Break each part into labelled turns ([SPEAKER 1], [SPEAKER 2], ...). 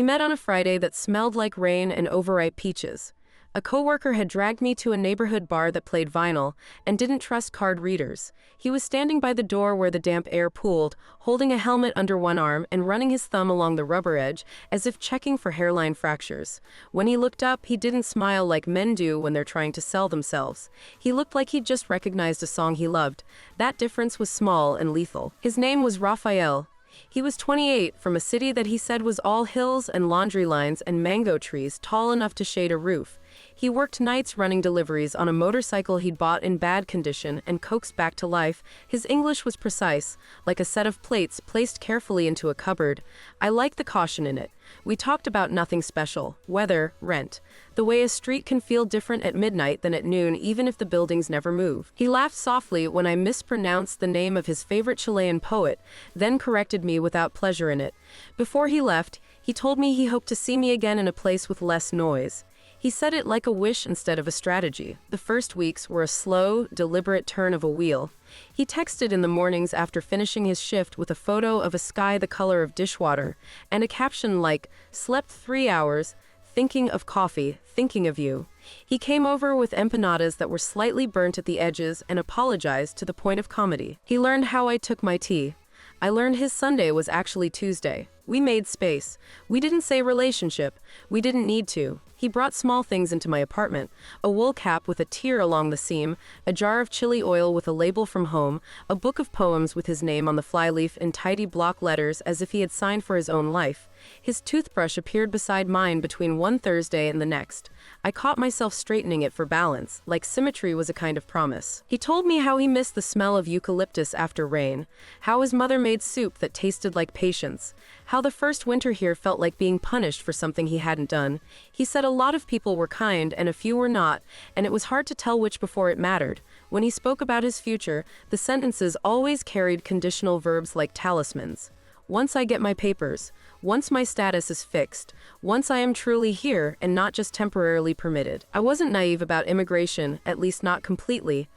[SPEAKER 1] We met on a Friday that smelled like rain and overripe peaches. A coworker had dragged me to a neighborhood bar that played vinyl and didn't trust card readers. He was standing by the door where the damp air pooled, holding a helmet under one arm and running his thumb along the rubber edge as if checking for hairline fractures. When he looked up, he didn't smile like men do when they're trying to sell themselves. He looked like he'd just recognized a song he loved. That difference was small and lethal. His name was Raphael. He was 28, from a city that he said was all hills and laundry lines and mango trees tall enough to shade a roof. He worked nights running deliveries on a motorcycle he'd bought in bad condition and coaxed back to life. His English was precise, like a set of plates placed carefully into a cupboard. I liked the caution in it. We talked about nothing special: weather, rent, the way a street can feel different at midnight than at noon even if the buildings never move. He laughed softly when I mispronounced the name of his favorite Chilean poet, then corrected me without pleasure in it. Before he left, he told me he hoped to see me again in a place with less noise. He said it like a wish instead of a strategy. The first weeks were a slow, deliberate turn of a wheel. He texted in the mornings after finishing his shift with a photo of a sky the color of dishwater and a caption like, "Slept 3 hours, thinking of coffee, thinking of you." He came over with empanadas that were slightly burnt at the edges and apologized to the point of comedy. He learned how I took my tea. I learned his Sunday was actually Tuesday. We made space. We didn't say relationship. We didn't need to. He brought small things into my apartment: a wool cap with a tear along the seam, a jar of chili oil with a label from home, a book of poems with his name on the flyleaf in tidy block letters as if he had signed for his own life. His toothbrush appeared beside mine between one Thursday and the next. I caught myself straightening it for balance, like symmetry was a kind of promise. He told me how he missed the smell of eucalyptus after rain, how his mother made soup that tasted like patience, how the first winter here felt like being punished for something he hadn't done. He said a lot of people were kind and a few were not, and it was hard to tell which before it mattered. When he spoke about his future, the sentences always carried conditional verbs like talismans. Once I get my papers, once my status is fixed, once I am truly here and not just temporarily permitted. I wasn't naive about immigration, at least not completely.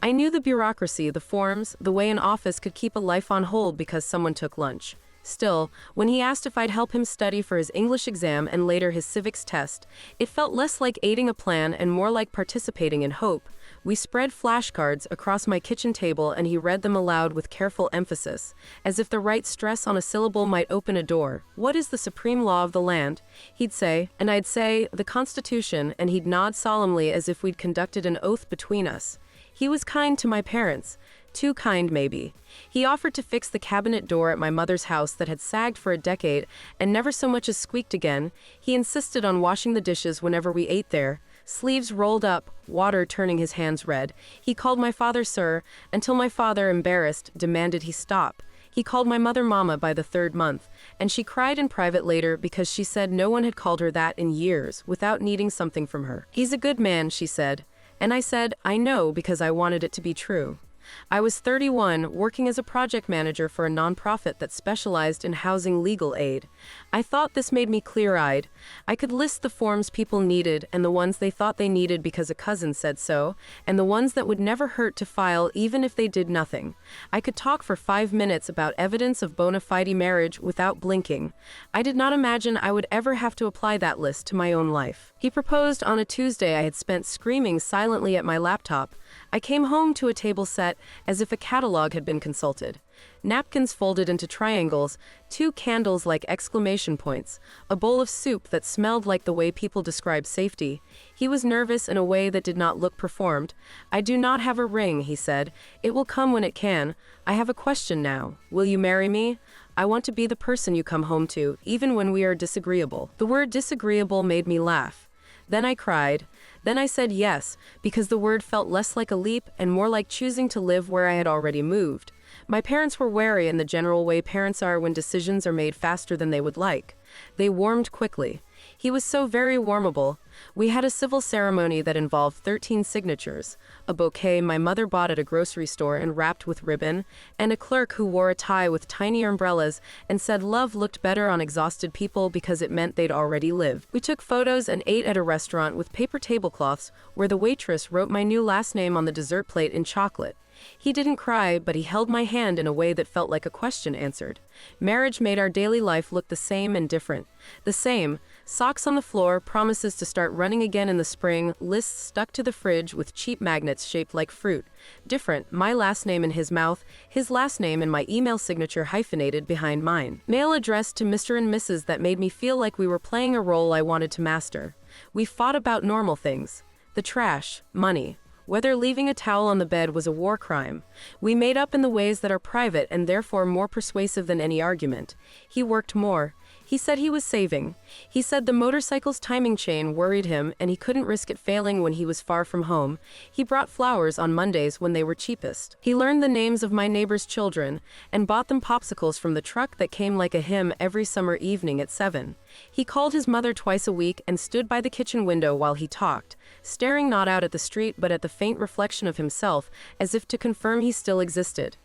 [SPEAKER 1] I knew the bureaucracy, the forms, the way an office could keep a life on hold because someone took lunch. Still, when he asked if I'd help him study for his English exam and later his civics test, it felt less like aiding a plan and more like participating in hope. We spread flashcards across my kitchen table and he read them aloud with careful emphasis, as if the right stress on a syllable might open a door. "What is the supreme law of the land?" he'd say, and I'd say, "The Constitution," and he'd nod solemnly as if we'd conducted an oath between us. He was kind to my parents. Too kind, maybe. He offered to fix the cabinet door at my mother's house that had sagged for a decade and never so much as squeaked again. He insisted on washing the dishes whenever we ate there, sleeves rolled up, water turning his hands red. He called my father sir, until my father, embarrassed, demanded he stop. He called my mother mama by the 3rd month, and she cried in private later because she said no one had called her that in years without needing something from her. "He's a good man," she said. And I said, "I know," because I wanted it to be true. I was 31, working as a project manager for a nonprofit that specialized in housing legal aid. I thought this made me clear-eyed. I could list the forms people needed and the ones they thought they needed because a cousin said so, and the ones that would never hurt to file even if they did nothing. I could talk for 5 minutes about evidence of bona fide marriage without blinking. I did not imagine I would ever have to apply that list to my own life. He proposed on a Tuesday I had spent screaming silently at my laptop. I came home to a table set as if a catalog had been consulted. Napkins folded into triangles, 2 candles like exclamation points, a bowl of soup that smelled like the way people describe safety. He was nervous in a way that did not look performed. "I do not have a ring," he said. "It will come when it can. I have a question now. Will you marry me? I want to be the person you come home to, even when we are disagreeable." The word disagreeable made me laugh. Then I cried. Then I said yes, because the word felt less like a leap and more like choosing to live where I had already moved. My parents were wary in the general way parents are when decisions are made faster than they would like. They warmed quickly. He was so very warmable. We had a civil ceremony that involved 13 signatures, a bouquet my mother bought at a grocery store and wrapped with ribbon, and a clerk who wore a tie with tiny umbrellas and said love looked better on exhausted people because it meant they'd already lived. We took photos and ate at a restaurant with paper tablecloths where the waitress wrote my new last name on the dessert plate in chocolate. He didn't cry, but he held my hand in a way that felt like a question answered. Marriage made our daily life look the same and different. The same: socks on the floor, promises to start running again in the spring, lists stuck to the fridge with cheap magnets shaped like fruit. Different: my last name in his mouth, his last name and my email signature hyphenated behind mine. Mail addressed to Mr. and Mrs. that made me feel like we were playing a role I wanted to master. We fought about normal things. The trash, money, whether leaving a towel on the bed was a war crime. We made up in the ways that are private and therefore more persuasive than any argument. He worked more. He said he was saving. He said the motorcycle's timing chain worried him and he couldn't risk it failing when he was far from home. He brought flowers on Mondays when they were cheapest. He learned the names of my neighbor's children and bought them popsicles from the truck that came like a hymn every summer evening at 7. He called his mother twice a week and stood by the kitchen window while he talked, staring not out at the street but at the faint reflection of himself, as if to confirm he still existed.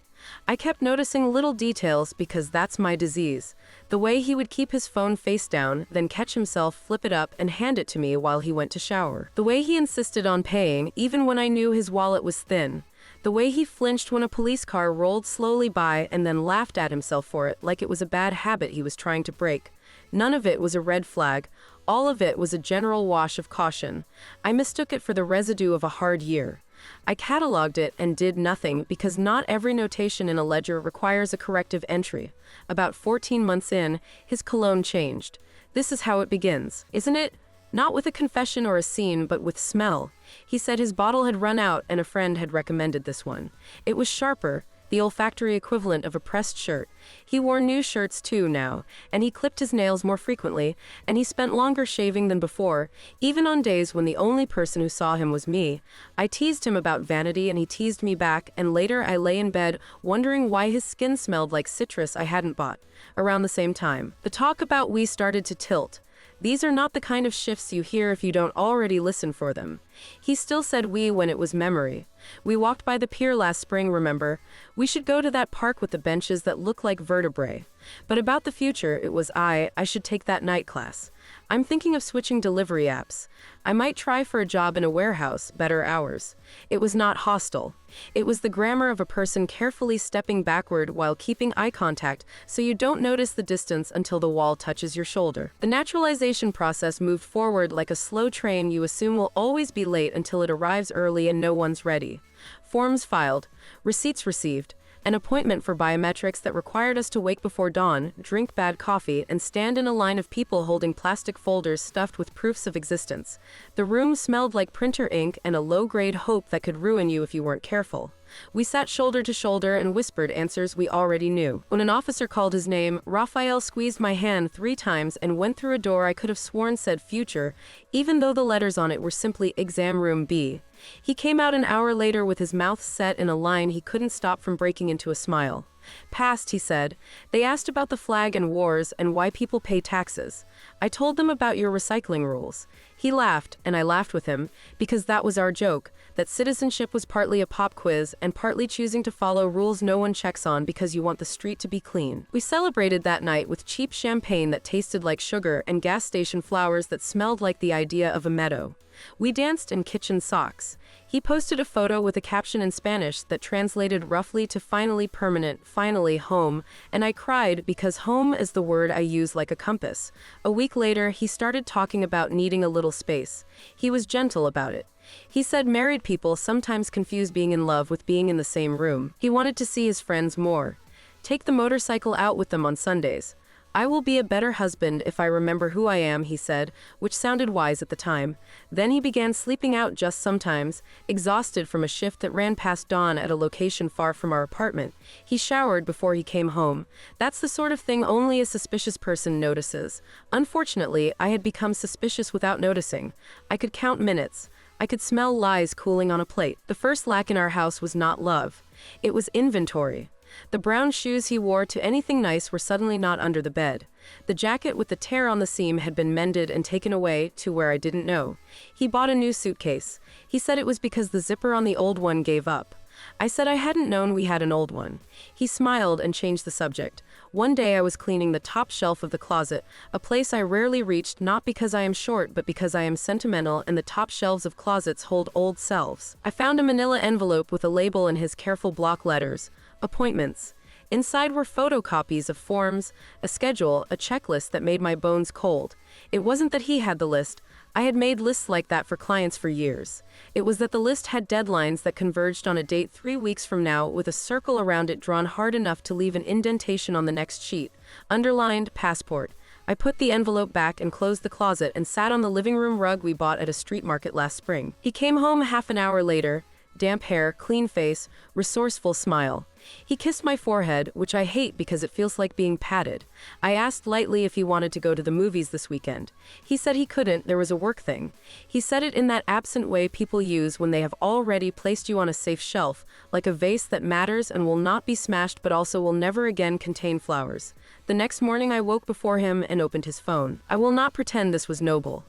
[SPEAKER 1] I kept noticing little details because that's my disease. The way he would keep his phone face down, then catch himself, flip it up, and hand it to me while he went to shower. The way he insisted on paying, even when I knew his wallet was thin. The way he flinched when a police car rolled slowly by and then laughed at himself for it like it was a bad habit he was trying to break. None of it was a red flag. All of it was a general wash of caution. I mistook it for the residue of a hard year. I catalogued it and did nothing because not every notation in a ledger requires a corrective entry. About 14 months in, his cologne changed. This is how it begins, isn't it? Not with a confession or a scene, but with smell. He said his bottle had run out and a friend had recommended this one. It was sharper, the olfactory equivalent of a pressed shirt. He wore new shirts too now, and he clipped his nails more frequently, and he spent longer shaving than before, even on days when the only person who saw him was me. I teased him about vanity and he teased me back, and later I lay in bed wondering why his skin smelled like citrus I hadn't bought. Around the same time, the talk about we started to tilt. These are not the kind of shifts you hear if you don't already listen for them. He still said we when it was memory. We walked by the pier last spring, remember? We should go to that park with the benches that look like vertebrae. But about the future, it was I should take that night class. I'm thinking of switching delivery apps. I might try for a job in a warehouse, better hours. It was not hostile. It was the grammar of a person carefully stepping backward while keeping eye contact so you don't notice the distance until the wall touches your shoulder. The naturalization process moved forward like a slow train you assume will always be late until it arrives early and no one's ready. Forms filed, receipts received, an appointment for biometrics that required us to wake before dawn, drink bad coffee, and stand in a line of people holding plastic folders stuffed with proofs of existence. The room smelled like printer ink and a low-grade hope that could ruin you if you weren't careful. We sat shoulder to shoulder and whispered answers we already knew. When an officer called his name, Raphael squeezed my hand 3 times and went through a door I could have sworn said future, even though the letters on it were simply exam room B. He came out an hour later with his mouth set in a line he couldn't stop from breaking into a smile. Past, he said. They asked about the flag and wars and why people pay taxes. I told them about your recycling rules. He laughed, and I laughed with him, because that was our joke, that citizenship was partly a pop quiz and partly choosing to follow rules no one checks on because you want the street to be clean. We celebrated that night with cheap champagne that tasted like sugar and gas station flowers that smelled like the idea of a meadow. We danced in kitchen socks. He posted a photo with a caption in Spanish that translated roughly to finally permanent, finally home, and I cried because home is the word I use like a compass. A week later, he started talking about needing a little space. He was gentle about it. He said married people sometimes confuse being in love with being in the same room. He wanted to see his friends more. Take the motorcycle out with them on Sundays. I will be a better husband if I remember who I am, he said, which sounded wise at the time. Then he began sleeping out just sometimes, exhausted from a shift that ran past dawn at a location far from our apartment. He showered before he came home. That's the sort of thing only a suspicious person notices. Unfortunately, I had become suspicious without noticing. I could count minutes. I could smell lies cooling on a plate. The first lack in our house was not love. It was inventory. The brown shoes he wore to anything nice were suddenly not under the bed. The jacket with the tear on the seam had been mended and taken away to where I didn't know. He bought a new suitcase. He said it was because the zipper on the old one gave up. I said I hadn't known we had an old one. He smiled and changed the subject. One day I was cleaning the top shelf of the closet, a place I rarely reached not because I am short but because I am sentimental and the top shelves of closets hold old selves. I found a manila envelope with a label in his careful block letters. Appointments. Inside were photocopies of forms, a schedule, a checklist that made my bones cold. It wasn't that he had the list. I had made lists like that for clients for years. It was that the list had deadlines that converged on a date 3 weeks from now with a circle around it drawn hard enough to leave an indentation on the next sheet. Underlined, passport. I put the envelope back and closed the closet and sat on the living room rug we bought at a street market last spring. He came home half an hour later. Damp hair, clean face, resourceful smile. He kissed my forehead, which I hate because it feels like being patted. I asked lightly if he wanted to go to the movies this weekend. He said he couldn't, there was a work thing. He said it in that absent way people use when they have already placed you on a safe shelf, like a vase that matters and will not be smashed but also will never again contain flowers. The next morning I woke before him and opened his phone. I will not pretend this was noble.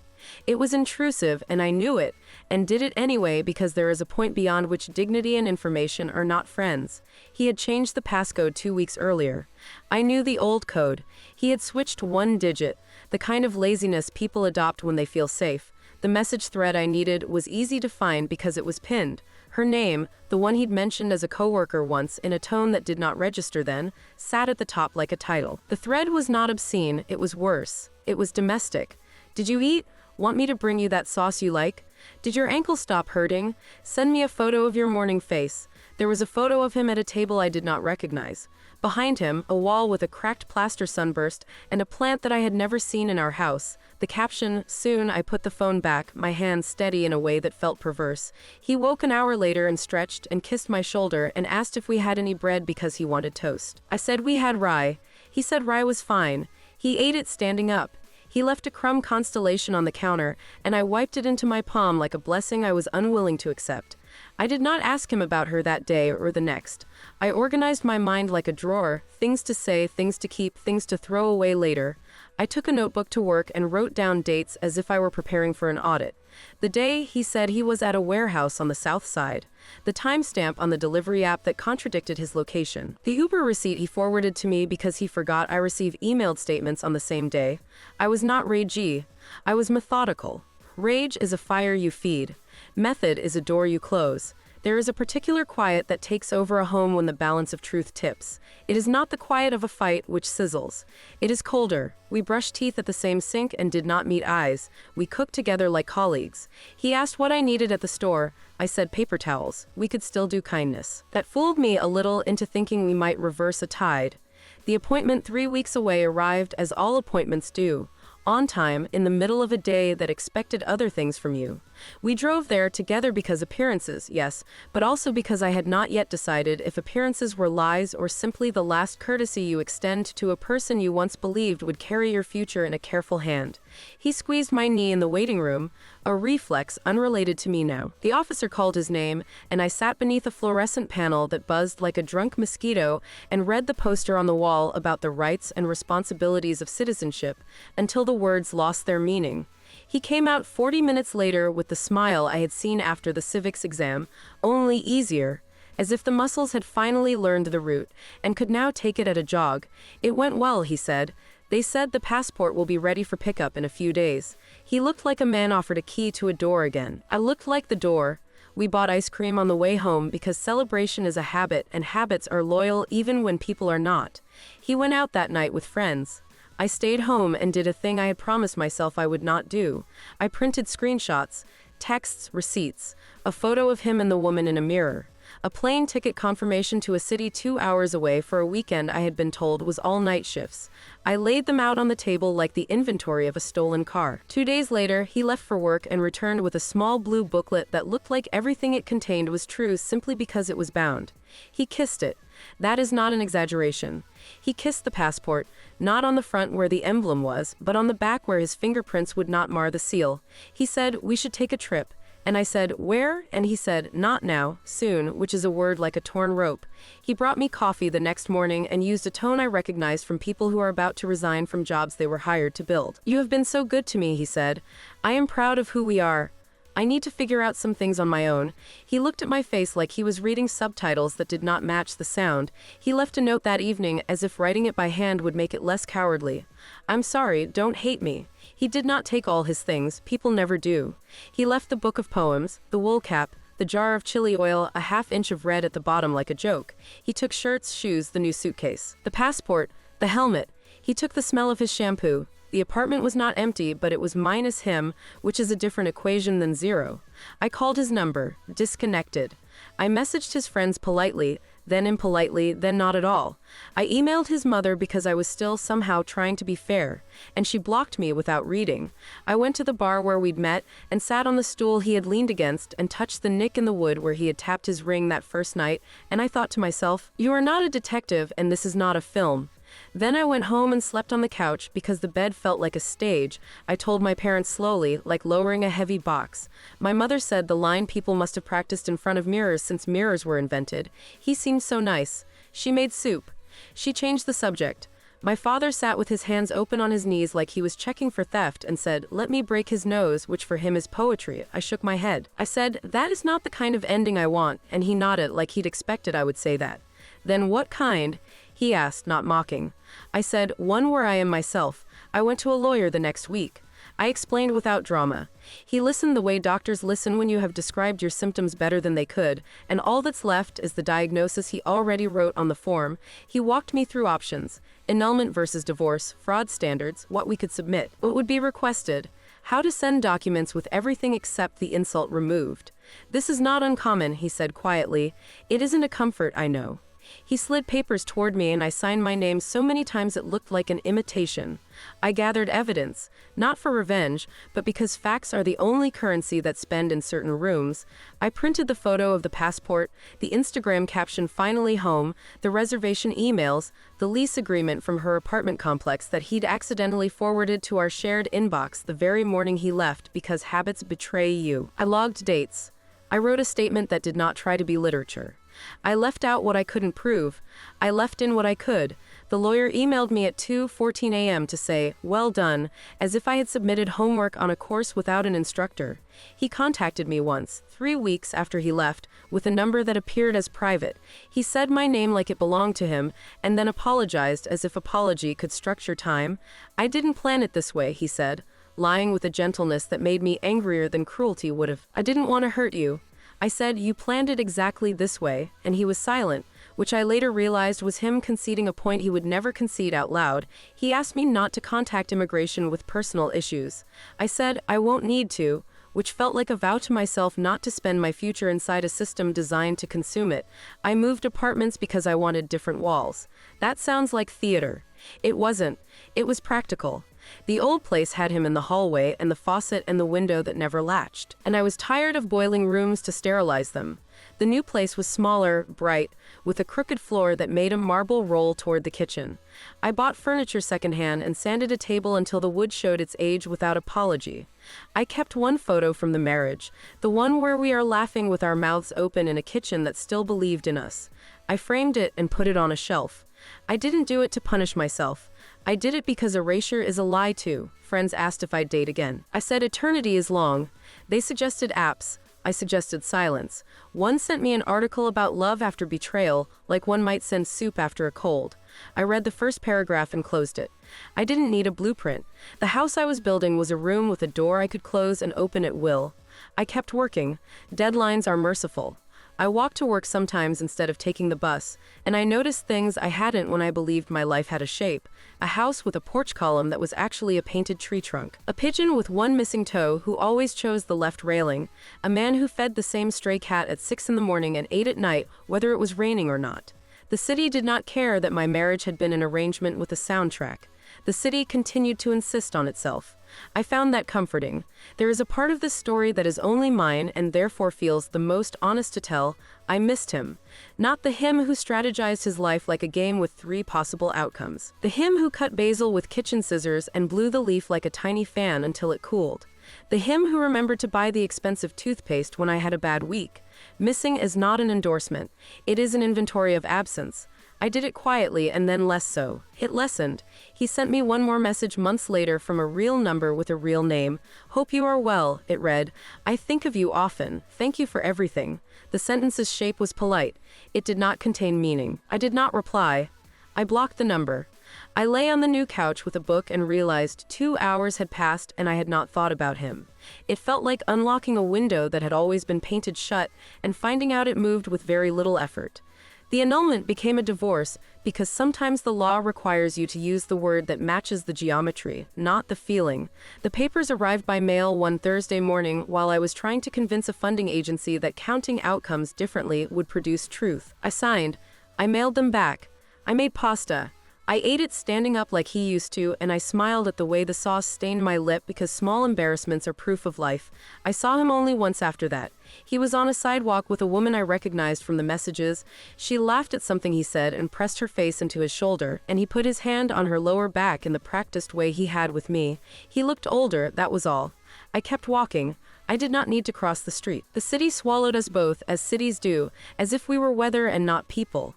[SPEAKER 1] It was intrusive, and I knew it, and did it anyway because there is a point beyond which dignity and information are not friends. He had changed the passcode 2 weeks earlier. I knew the old code. He had switched one digit, the kind of laziness people adopt when they feel safe. The message thread I needed was easy to find because it was pinned. Her name, the one he'd mentioned as a coworker once in a tone that did not register then, sat at the top like a title. The thread was not obscene, it was worse. It was domestic. Did you eat? Want me to bring you that sauce you like? Did your ankle stop hurting? Send me a photo of your morning face. There was a photo of him at a table I did not recognize. Behind him, a wall with a cracked plaster sunburst and a plant that I had never seen in our house. The caption, soon. I put the phone back, my hand steady in a way that felt perverse. He woke an hour later and stretched and kissed my shoulder and asked if we had any bread because he wanted toast. I said we had rye. He said rye was fine. He ate it standing up. He left a crumb constellation on the counter, and I wiped it into my palm like a blessing I was unwilling to accept. I did not ask him about her that day or the next. I organized my mind like a drawer, things to say, things to keep, things to throw away later. I took a notebook to work and wrote down dates as if I were preparing for an audit. The day, he said he was at a warehouse on the south side. The timestamp on the delivery app that contradicted his location. The Uber receipt he forwarded to me because he forgot I receive emailed statements on the same day. I was not ragey. I was methodical. Rage is a fire you feed. Method is a door you close. There is a particular quiet that takes over a home when the balance of truth tips. It is not the quiet of a fight which sizzles. It is colder. We brushed teeth at the same sink and did not meet eyes. We cooked together like colleagues. He asked what I needed at the store. I said paper towels. We could still do kindness. That fooled me a little into thinking we might reverse a tide. The appointment 3 weeks away arrived as all appointments do. On time, in the middle of a day that expected other things from you. We drove there together because appearances, yes, but also because I had not yet decided if appearances were lies or simply the last courtesy you extend to a person you once believed would carry your future in a careful hand. He squeezed my knee in the waiting room, a reflex unrelated to me now. The officer called his name, and I sat beneath a fluorescent panel that buzzed like a drunk mosquito and read the poster on the wall about the rights and responsibilities of citizenship until the words lost their meaning. He came out 40 minutes later with the smile I had seen after the civics exam, only easier, as if the muscles had finally learned the route and could now take it at a jog. It went well, he said. They said the passport will be ready for pickup in a few days. He looked like a man offered a key to a door again. I looked like the door. We bought ice cream on the way home because celebration is a habit and habits are loyal even when people are not. He went out that night with friends. I stayed home and did a thing I had promised myself I would not do. I printed screenshots, texts, receipts, a photo of him and the woman in a mirror, a plane ticket confirmation to a city 2 hours away for a weekend I had been told was all night shifts. I laid them out on the table like the inventory of a stolen car. 2 days later, he left for work and returned with a small blue booklet that looked like everything it contained was true simply because it was bound. He kissed it. That is not an exaggeration. He kissed the passport, not on the front where the emblem was, but on the back where his fingerprints would not mar the seal. He said, we should take a trip. And I said, where? And he said, not now, soon, which is a word like a torn rope. He brought me coffee the next morning and used a tone I recognized from people who are about to resign from jobs they were hired to build. You have been so good to me, he said. I am proud of who we are. I need to figure out some things on my own. He looked at my face like he was reading subtitles that did not match the sound. He left a note that evening as if writing it by hand would make it less cowardly. I'm sorry, don't hate me. He did not take all his things, people never do. He left the book of poems, the wool cap, the jar of chili oil, a half-inch of red at the bottom like a joke. He took shirts, shoes, the new suitcase, the passport, the helmet. He took the smell of his shampoo. The apartment was not empty, but it was minus him, which is a different equation than zero. I called his number, disconnected. I messaged his friends politely, then impolitely, then not at all. I emailed his mother because I was still somehow trying to be fair, and she blocked me without reading. I went to the bar where we'd met and sat on the stool he had leaned against and touched the nick in the wood where he had tapped his ring that first night, and I thought to myself, you are not a detective and this is not a film. Then I went home and slept on the couch because the bed felt like a stage. I told my parents slowly, like lowering a heavy box. My mother said the line people must have practiced in front of mirrors since mirrors were invented. He seemed so nice. She made soup. She changed the subject. My father sat with his hands open on his knees like he was checking for theft and said, let me break his nose, which for him is poetry. I shook my head. I said, that is not the kind of ending I want, and he nodded like he'd expected I would say that. Then what kind? He asked, not mocking. I said, one where I am myself. I went to a lawyer the next week. I explained without drama. He listened the way doctors listen when you have described your symptoms better than they could, and all that's left is the diagnosis he already wrote on the form. He walked me through options: annulment versus divorce, fraud standards, what we could submit, what would be requested, how to send documents with everything except the insult removed. This is not uncommon, he said quietly. It isn't a comfort, I know. He slid papers toward me and I signed my name so many times it looked like an imitation. I gathered evidence, not for revenge, but because facts are the only currency that spend in certain rooms. I printed the photo of the passport, the Instagram caption finally home, the reservation emails, the lease agreement from her apartment complex that he'd accidentally forwarded to our shared inbox the very morning he left because habits betray you. I logged dates. I wrote a statement that did not try to be literature. I left out what I couldn't prove. I left in what I could. The lawyer emailed me at 2:14 a.m. to say, well done, as if I had submitted homework on a course without an instructor. He contacted me once, 3 weeks after he left, with a number that appeared as private. He said my name like it belonged to him, and then apologized as if apology could structure time. I didn't plan it this way, he said, lying with a gentleness that made me angrier than cruelty would have. I didn't want to hurt you. I said, you planned it exactly this way, and he was silent, which I later realized was him conceding a point he would never concede out loud. He asked me not to contact immigration with personal issues. I said, I won't need to, which felt like a vow to myself not to spend my future inside a system designed to consume it. I moved apartments because I wanted different walls. That sounds like theater. It wasn't. It was practical. The old place had him in the hallway and the faucet and the window that never latched, and I was tired of boiling rooms to sterilize them. The new place was smaller, bright, with a crooked floor that made a marble roll toward the kitchen. I bought furniture secondhand and sanded a table until the wood showed its age without apology. I kept one photo from the marriage, the one where we are laughing with our mouths open in a kitchen that still believed in us. I framed it and put it on a shelf. I didn't do it to punish myself. I did it because erasure is a lie too. Friends asked if I'd date again. I said eternity is long. They suggested apps. I suggested silence. One sent me an article about love after betrayal, like one might send soup after a cold. I read the first paragraph and closed it. I didn't need a blueprint. The house I was building was a room with a door I could close and open at will. I kept working. Deadlines are merciful. I walked to work sometimes instead of taking the bus, and I noticed things I hadn't when I believed my life had a shape. A house with a porch column that was actually a painted tree trunk. A pigeon with one missing toe who always chose the left railing. A man who fed the same stray cat at 6 in the morning and 8 at night, whether it was raining or not. The city did not care that my marriage had been an arrangement with a soundtrack. The city continued to insist on itself. I found that comforting. There is a part of this story that is only mine and therefore feels the most honest to tell. I missed him. Not the him who strategized his life like a game with 3 possible outcomes. The him who cut basil with kitchen scissors and blew the leaf like a tiny fan until it cooled. The him who remembered to buy the expensive toothpaste when I had a bad week. Missing is not an endorsement. It is an inventory of absence. I did it quietly and then less so. It lessened. He sent me one more message months later from a real number with a real name. "Hope you are well," it read. "I think of you often. Thank you for everything." The sentence's shape was polite. It did not contain meaning. I did not reply. I blocked the number. I lay on the new couch with a book and realized 2 hours had passed and I had not thought about him. It felt like unlocking a window that had always been painted shut and finding out it moved with very little effort. The annulment became a divorce because sometimes the law requires you to use the word that matches the geometry, not the feeling. The papers arrived by mail one Thursday morning while I was trying to convince a funding agency that counting outcomes differently would produce truth. I signed. I mailed them back. I made pasta. I ate it standing up like he used to, and I smiled at the way the sauce stained my lip because small embarrassments are proof of life. I saw him only once after that. He was on a sidewalk with a woman I recognized from the messages. She laughed at something he said and pressed her face into his shoulder, and he put his hand on her lower back in the practiced way he had with me. He looked older, that was all. I kept walking. I did not need to cross the street. The city swallowed us both, as cities do, as if we were weather and not people.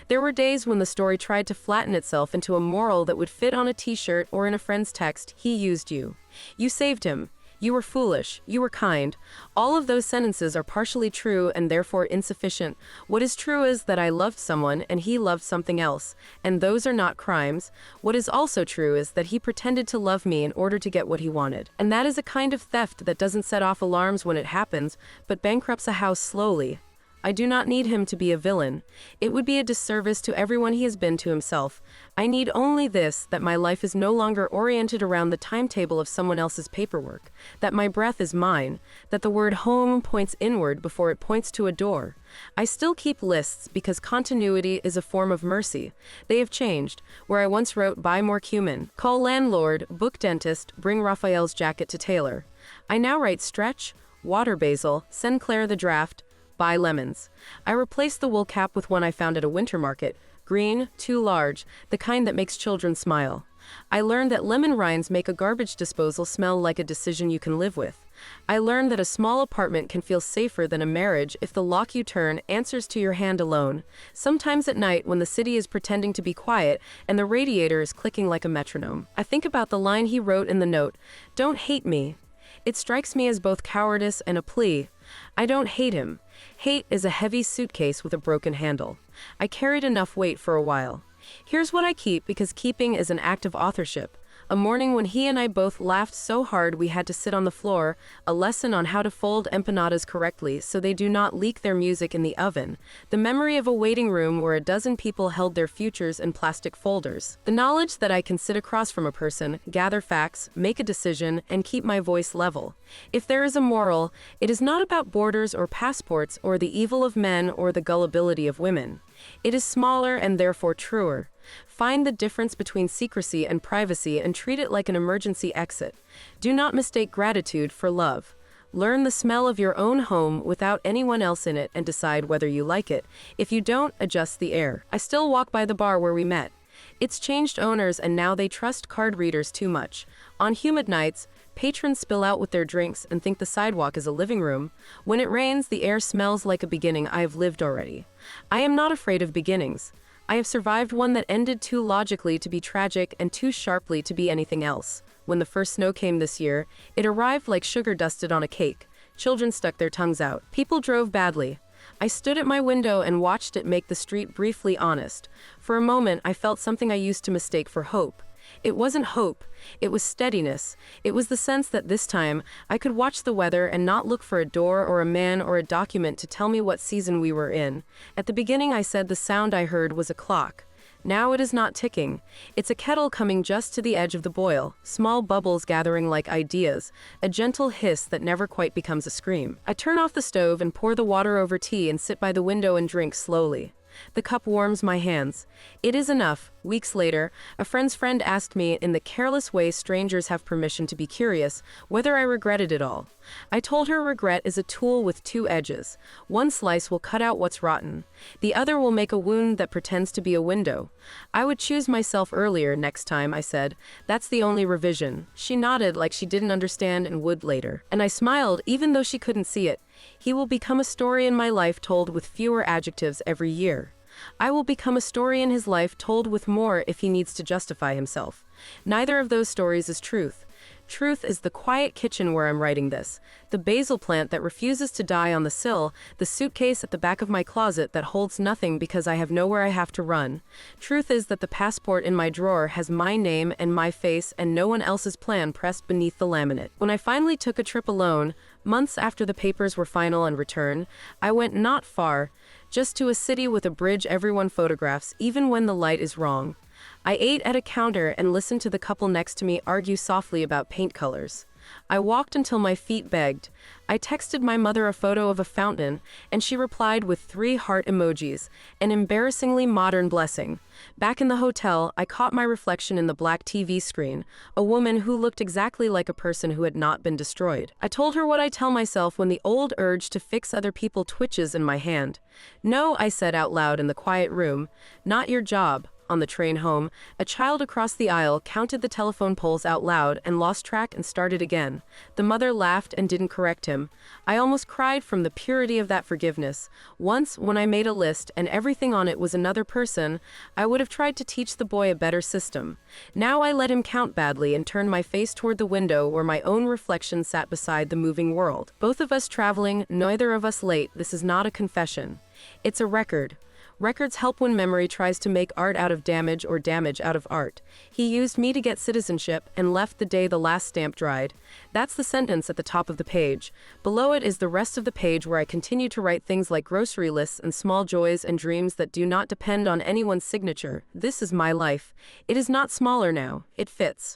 [SPEAKER 1] There were days when the story tried to flatten itself into a moral that would fit on a t-shirt or in a friend's text. He used you. You saved him. You were foolish. You were kind. All of those sentences are partially true and therefore insufficient. What is true is that I loved someone and he loved something else, and those are not crimes. What is also true is that he pretended to love me in order to get what he wanted. And that is a kind of theft that doesn't set off alarms when it happens, but bankrupts a house slowly. I do not need him to be a villain. It would be a disservice to everyone he has been to himself. I need only this, that my life is no longer oriented around the timetable of someone else's paperwork, that my breath is mine, that the word home points inward before it points to a door. I still keep lists because continuity is a form of mercy. They have changed. Where I once wrote, "Buy more cumin," "Call landlord," "Book dentist," "Bring Raphael's jacket to tailor," I now write "Stretch," "Water basil," "Send Claire the draft," "Buy lemons." I replaced the wool cap with one I found at a winter market. Green, too large, the kind that makes children smile. I learned that lemon rinds make a garbage disposal smell like a decision you can live with. I learned that a small apartment can feel safer than a marriage if the lock you turn answers to your hand alone. Sometimes at night when the city is pretending to be quiet and the radiator is clicking like a metronome, I think about the line he wrote in the note, "Don't hate me." It strikes me as both cowardice and a plea. I don't hate him. Hate is a heavy suitcase with a broken handle. I carried enough weight for a while. Here's what I keep, because keeping is an act of authorship. A morning when he and I both laughed so hard we had to sit on the floor, a lesson on how to fold empanadas correctly so they do not leak their music in the oven, the memory of a waiting room where a dozen people held their futures in plastic folders, the knowledge that I can sit across from a person, gather facts, make a decision, and keep my voice level. If there is a moral, it is not about borders or passports or the evil of men or the gullibility of women. It is smaller and therefore truer. Find the difference between secrecy and privacy and treat it like an emergency exit. Do not mistake gratitude for love. Learn the smell of your own home without anyone else in it and decide whether you like it. If you don't, adjust the air. I still walk by the bar where we met. It's changed owners and now they trust card readers too much. On humid nights, patrons spill out with their drinks and think the sidewalk is a living room. When it rains, the air smells like a beginning I have lived already. I am not afraid of beginnings. I have survived one that ended too logically to be tragic and too sharply to be anything else. When the first snow came this year, it arrived like sugar dusted on a cake. Children stuck their tongues out. People drove badly. I stood at my window and watched it make the street briefly honest. For a moment, I felt something I used to mistake for hope. It wasn't hope, it was steadiness. It was the sense that this time, I could watch the weather and not look for a door or a man or a document to tell me what season we were in. At the beginning I said the sound I heard was a clock. Now it is not ticking. It's a kettle coming just to the edge of the boil, small bubbles gathering like ideas, a gentle hiss that never quite becomes a scream. I turn off the stove and pour the water over tea and sit by the window and drink slowly. The cup warms my hands. It is enough. Weeks later, a friend's friend asked me, in the careless way strangers have permission to be curious, whether I regretted it all. I told her regret is a tool with two edges. One slice will cut out what's rotten. The other will make a wound that pretends to be a window. I would choose myself earlier next time, I said. That's the only revision. She nodded like she didn't understand and would later. And I smiled even though she couldn't see it. He will become a story in my life told with fewer adjectives every year. I will become a story in his life told with more if he needs to justify himself. Neither of those stories is truth. Truth is the quiet kitchen where I'm writing this, the basil plant that refuses to die on the sill, the suitcase at the back of my closet that holds nothing because I have nowhere I have to run. Truth is that the passport in my drawer has my name and my face and no one else's plan pressed beneath the laminate. When I finally took a trip alone, months after the papers were final and returned, I went not far, just to a city with a bridge everyone photographs, even when the light is wrong. I ate at a counter and listened to the couple next to me argue softly about paint colors. I walked until my feet begged. I texted my mother a photo of a fountain, and she replied with 3 heart emojis, an embarrassingly modern blessing. Back in the hotel, I caught my reflection in the black TV screen, a woman who looked exactly like a person who had not been destroyed. I told her what I tell myself when the old urge to fix other people twitches in my hand. "No," I said out loud in the quiet room, "not your job." On the train home, a child across the aisle counted the telephone poles out loud and lost track and started again. The mother laughed and didn't correct him. I almost cried from the purity of that forgiveness. Once, when I made a list and everything on it was another person, I would have tried to teach the boy a better system. Now I let him count badly and turned my face toward the window where my own reflection sat beside the moving world. Both of us traveling, neither of us late. This is not a confession. It's a record. Records help when memory tries to make art out of damage or damage out of art. He used me to get citizenship and left the day the last stamp dried. That's the sentence at the top of the page. Below it is the rest of the page where I continue to write things like grocery lists and small joys and dreams that do not depend on anyone's signature. This is my life. It is not smaller now. It fits.